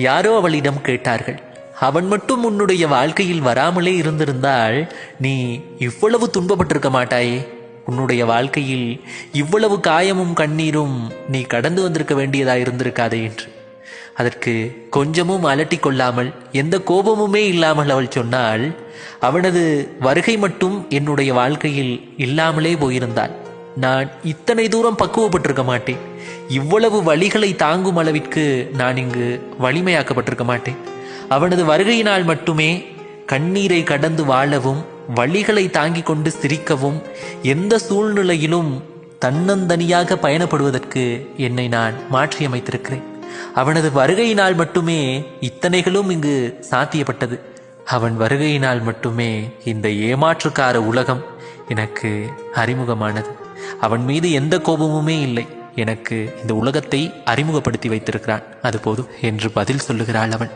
யாரோ அவளிடம் கேட்டார்கள், அவன் மட்டும் உன்னுடைய வாழ்க்கையில் வராமலே இருந்திருந்தால் நீ இவ்வளவு துன்பப்பட்டிருக்க மாட்டாயே, உன்னுடைய வாழ்க்கையில் இவ்வளவு காயமும் கண்ணீரும் நீ கடந்து வந்திருக்க வேண்டியதாக இருந்திருக்காதே என்று. அதற்கு கொஞ்சமும் அலட்டி கொள்ளாமல், எந்த கோபமுமே இல்லாமல் அவள் சொன்னாள், அவனது வருகை மட்டும் என்னுடைய வாழ்க்கையில் இல்லாமலே போயிருந்தாள் நான் இத்தனை தூரம் பக்குவப்பட்டிருக்க மாட்டேன், இவ்வளவு வழிகளை தாங்கும் அளவிற்கு நான் இங்கு வலிமையாக்கப்பட்டிருக்க மாட்டேன். அவனது வருகையினால் மட்டுமே கண்ணீரை கடந்து வாழவும், வழிகளை தாங்கிக் கொண்டு சிரிக்கவும், எந்த சூழ்நிலையிலும் தன்னந்தனியாக பயணப்படுவதற்கு என்னை நான் மாற்றியமைத்திருக்கிறேன். அவனது வருகையினால் மட்டுமே இத்தனைகளும் இங்கு சாத்தியப்பட்டது. அவன் வருகையினால் மட்டுமே இந்த ஏமாற்றுக்கார உலகம் எனக்கு அறிமுகமானது. அவன் மீது எந்த கோபமுமே இல்லை, எனக்கு இந்த உலகத்தை அறிமுகப்படுத்தி வைத்திருக்கிறான், அது போதும் என்று பதில் சொல்லுகிறாள் அவள்.